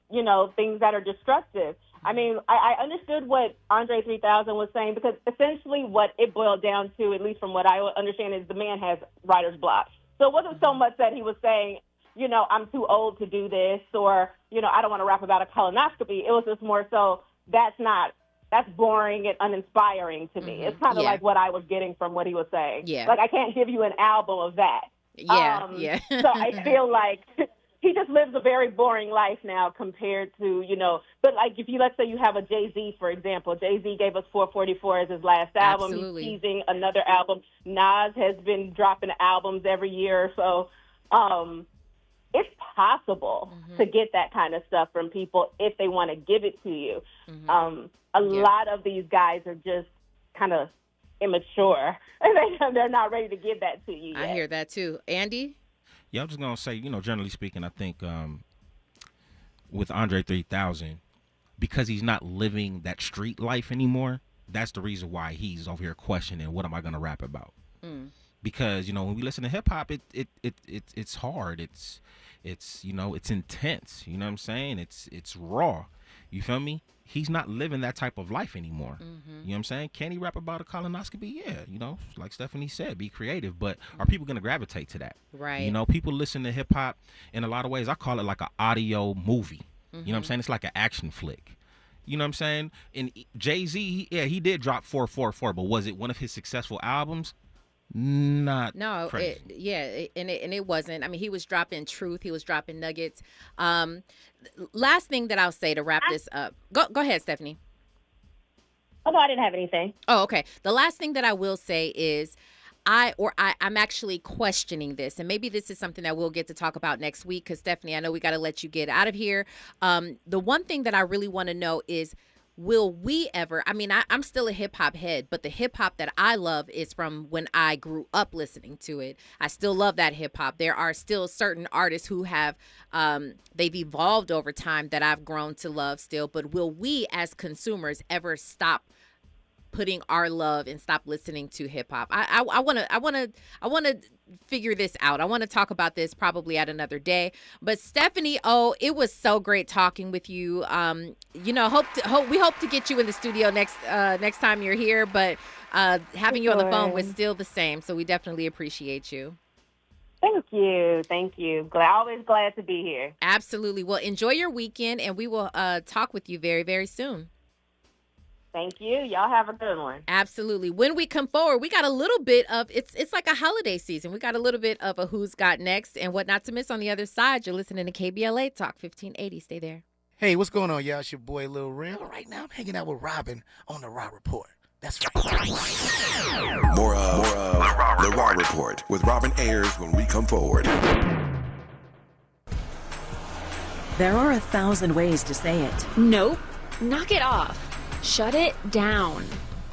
you know, things that are destructive. I mean, I understood what Andre 3000 was saying, because essentially what it boiled down to, at least from what I understand, is the man has writer's block. So it wasn't so much that he was saying, you know, I'm too old to do this, or, you know, I don't want to rap about a colonoscopy. It was just more so that's boring and uninspiring to me. It's kind of like what I was getting from what he was saying. Yeah. Like, I can't give you an album of that. Yeah. So I feel like he just lives a very boring life now compared to, you know, but like let's say you have a Jay-Z, for example. Jay-Z gave us 444 as his last album. Absolutely. He's teasing another album. Nas has been dropping albums every year. So it's possible to get that kind of stuff from people if they want to give it to you. A lot of these guys are just kind of immature. They're not ready to give that to you yet. I hear that too. Andy? Yeah, I'm just going to say, you know, generally speaking, I think with Andre 3000, because he's not living that street life anymore, that's the reason why he's over here questioning, what am I going to rap about? Because, you know, when we listen to hip hop, it's hard. It's you know, it's intense. You know what I'm saying? It's raw. You feel me? He's not living that type of life anymore. You know what I'm saying? Can he rap about a colonoscopy? Yeah, you know, like Stephanie said, be creative. But are people going to gravitate to that? Right. You know, people listen to hip hop in a lot of ways. I call it like an audio movie. You know what I'm saying? It's like an action flick. You know what I'm saying? And Jay-Z, he did drop 444, but was it one of his successful albums? No, and it wasn't. I mean, he was dropping truth, he was dropping nuggets. Last thing that I'll say to wrap this up. Go ahead, Stephanie. Oh, no, I didn't have anything. Oh, okay. The last thing that I will say is I'm actually questioning this, and maybe this is something that we'll get to talk about next week, because Stephanie, I know we got to let you get out of here. The one thing that I really want to know is, will we ever, I mean, I'm still a hip hop head, but the hip hop that I love is from when I grew up listening to it. I still love that hip hop. There are still certain artists who have, they've evolved over time that I've grown to love still, but will we as consumers ever stop putting our love and stop listening to hip hop? I want to figure this out. I want to talk about this probably at another day. But Stephanie, it was so great talking with you. You know, we hope to get you in the studio next time you're here. But having you on the phone was still the same. So we definitely appreciate you. Thank you. Thank you. Always glad to be here. Absolutely. Well, enjoy your weekend, and we will talk with you very, very soon. Thank you. Y'all have a good one. Absolutely. When we come forward, we got a little bit of, it's like a holiday season. We got a little bit of a Who's Got Next and what not to miss on the other side. You're listening to KBLA Talk 1580. Stay there. Hey, what's going on, y'all? It's your boy, Lil Real. Right now, I'm hanging out with Robin on the Raw Report. That's right. More of The Raw Report with Robin Ayers when we come forward. There are 1,000 ways to say it. Nope. Knock it off. Shut it down.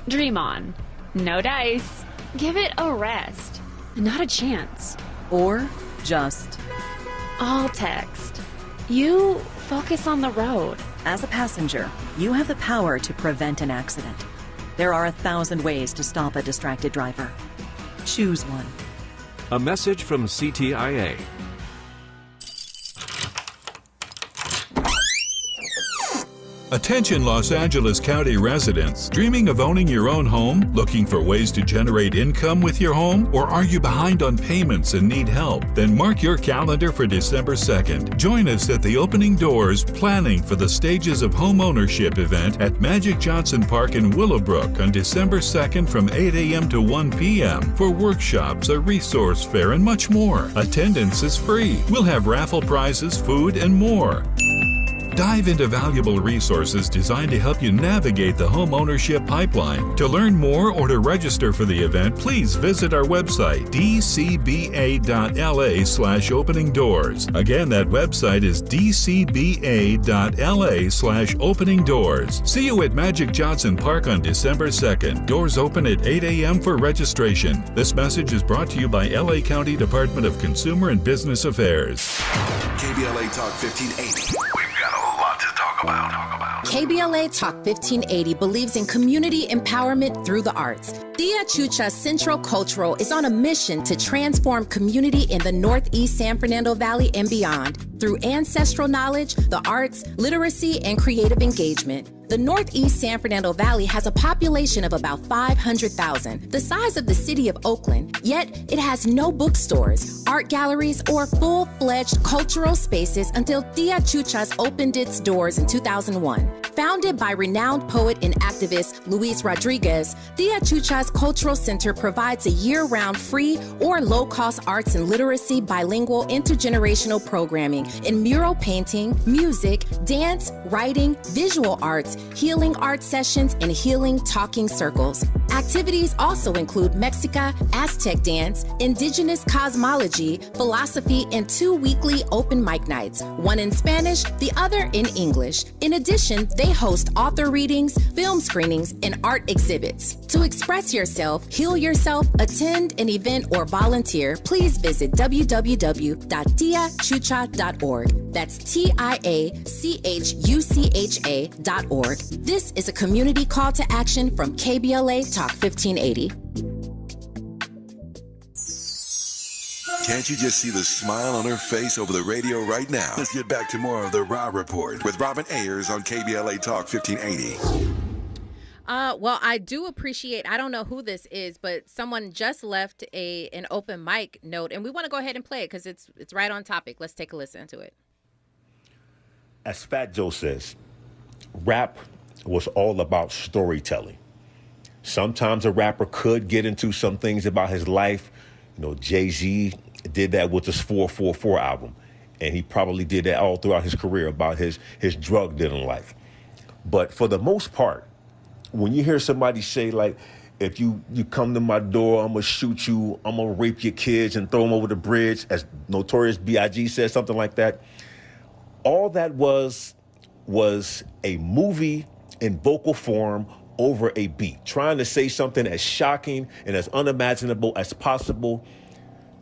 Dream on. No dice. Give it a rest. Not a chance. Or just. All text. You focus on the road. As a passenger, you have the power to prevent an accident. There are 1,000 ways to stop a distracted driver. Choose one. A message from CTIA. Attention Los Angeles County residents. Dreaming of owning your own home? Looking for ways to generate income with your home? Or are you behind on payments and need help? Then mark your calendar for December 2nd. Join us at the Opening Doors Planning for the Stages of Home Ownership event at Magic Johnson Park in Willowbrook on December 2nd from 8 a.m. to 1 p.m. for workshops, a resource fair, and much more. Attendance is free. We'll have raffle prizes, food, and more. Dive into valuable resources designed to help you navigate the home ownership pipeline. To learn more or to register for the event, please visit our website, dcba.la/opening doors. Again, that website is dcba.la/opening doors. See you at Magic Johnson Park on December 2nd. Doors open at 8 a.m. for registration. This message is brought to you by LA County Department of Consumer and Business Affairs. KBLA Talk 1580. KBLA Talk 1580 believes in community empowerment through the arts. Tia Chucha Central Cultural is on a mission to transform community in the Northeast San Fernando Valley and beyond through ancestral knowledge, the arts, literacy, and creative engagement. The Northeast San Fernando Valley has a population of about 500,000, the size of the city of Oakland, yet it has no bookstores, art galleries, or full-fledged cultural spaces until Tia Chuchas opened its doors in 2001. Founded by renowned poet and activist Luis Rodriguez, Tia Chuchas Cultural Center provides a year-round free or low-cost arts and literacy bilingual intergenerational programming in mural painting, music, dance, writing, visual arts, healing art sessions, and healing talking circles. Activities also include Mexica, Aztec dance, indigenous cosmology, philosophy, and 2 weekly open mic nights, one in Spanish, the other in English. In addition, they host author readings, film screenings, and art exhibits. To express yourself, heal yourself, attend an event, or volunteer, please visit www.tiachucha.org. That's TIACHUCHA.org. This is a community call to action from KBLA Talk 1580. Can't you just see the smile on her face over the radio right now? Let's get back to more of the Raw Report with Robin Ayers on KBLA Talk 1580. Well, I do appreciate, I don't know who this is, but someone just left an open mic note, and we want to go ahead and play it because it's right on topic. Let's take a listen to it. As Fat Joe says, rap was all about storytelling. Sometimes a rapper could get into some things about his life. You know, Jay-Z did that with his 444 album, and he probably did that all throughout his career about his drug dealing life. But for the most part, when you hear somebody say, like, if you come to my door, I'm going to shoot you, I'm going to rape your kids and throw them over the bridge, as Notorious B.I.G. said, something like that, all that was a movie in vocal form over a beat, trying to say something as shocking and as unimaginable as possible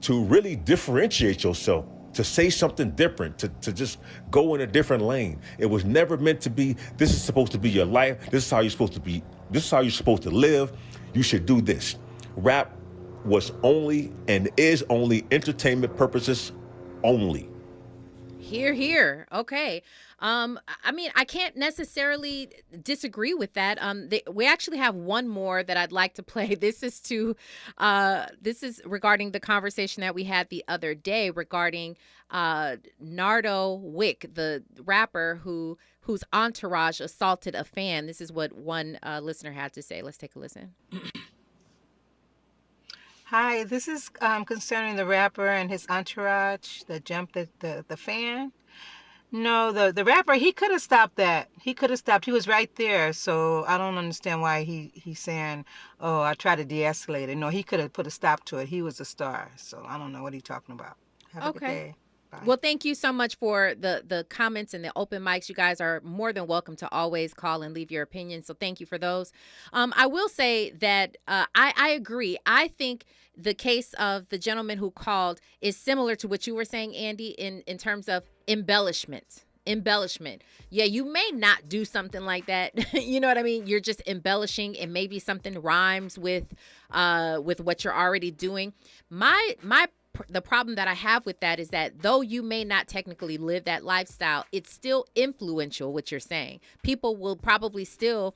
to really differentiate yourself, to say something different, to just go in a different lane. It was never meant to be, this is supposed to be your life, this is how you're supposed to be, this is how you're supposed to live, you should do this. Rap was only and is only entertainment purposes only. Hear, hear. Okay. I mean, I can't necessarily disagree with that. We actually have one more that I'd like to play. This is regarding the conversation that we had the other day regarding Nardo Wick, the rapper whose entourage assaulted a fan. This is what one listener had to say. Let's take a listen. Hi, this is concerning the rapper and his entourage that jumped the fan. No, the rapper, he could have stopped that. He could have stopped. He was right there. So I don't understand why he's saying, oh, I tried to de-escalate it. No, he could have put a stop to it. He was a star. So I don't know what he's talking about. Have a good day. Bye. Well, thank you so much for the comments and the open mics. You guys are more than welcome to always call and leave your opinion. So thank you for those. I will say that I agree. I think the case of the gentleman who called is similar to what you were saying, Andy, in terms of embellishment. Yeah, you may not do something like that. You know what I mean? You're just embellishing, and maybe something rhymes with what you're already doing. The problem that I have with that is that though you may not technically live that lifestyle, it's still influential what you're saying. People will probably still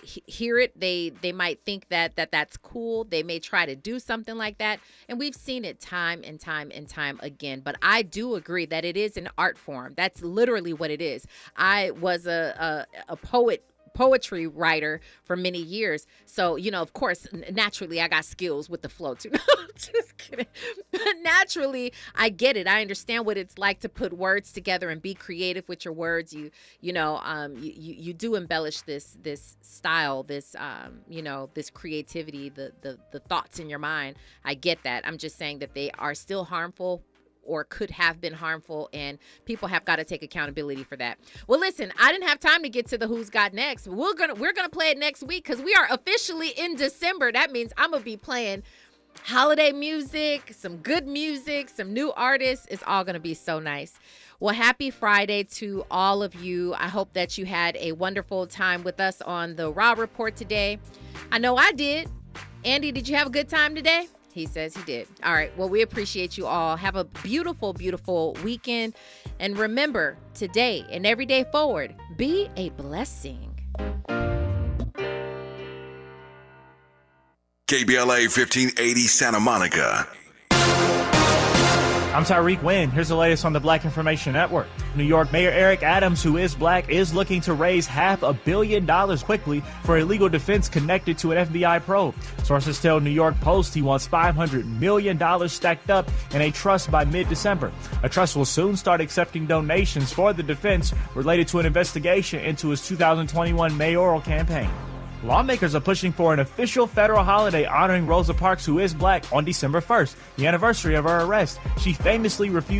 hear it. They might think that's cool. They may try to do something like that. And we've seen it time and time and time again. But I do agree that it is an art form. That's literally what it is. I was a poetry writer for many years. So, of course, naturally, I got skills with the flow too. No, just kidding. Naturally, I get it. I understand what it's like to put words together and be creative with your words. You do embellish this style, this creativity, the thoughts in your mind. I get that. I'm just saying that they are still harmful, or could have been harmful, and people have got to take accountability for that. Well, listen, I didn't have time to get to the Who's Got Next. We're gonna play it next week because we are officially in December. That means I'm gonna be playing holiday music, some good music, some new artists. It's all gonna be so nice. Well, happy Friday to all of you. I hope that you had a wonderful time with us on the Raw Report today. I know I did. Andy, did you have a good time today? He says he did. All right. Well, we appreciate you all. Have a beautiful, beautiful weekend. And remember, today and every day forward, be a blessing. KBLA 1580 Santa Monica. I'm Tyreek Wynn. Here's the latest on the Black Information Network. New York Mayor Eric Adams, who is black, is looking to raise $500 million quickly for a legal defense connected to an FBI probe. Sources tell New York Post he wants $500 million stacked up in a trust by mid-December. A trust will soon start accepting donations for the defense related to an investigation into his 2021 mayoral campaign. Lawmakers are pushing for an official federal holiday honoring Rosa Parks, who is black, on December 1st, the anniversary of her arrest. She famously refused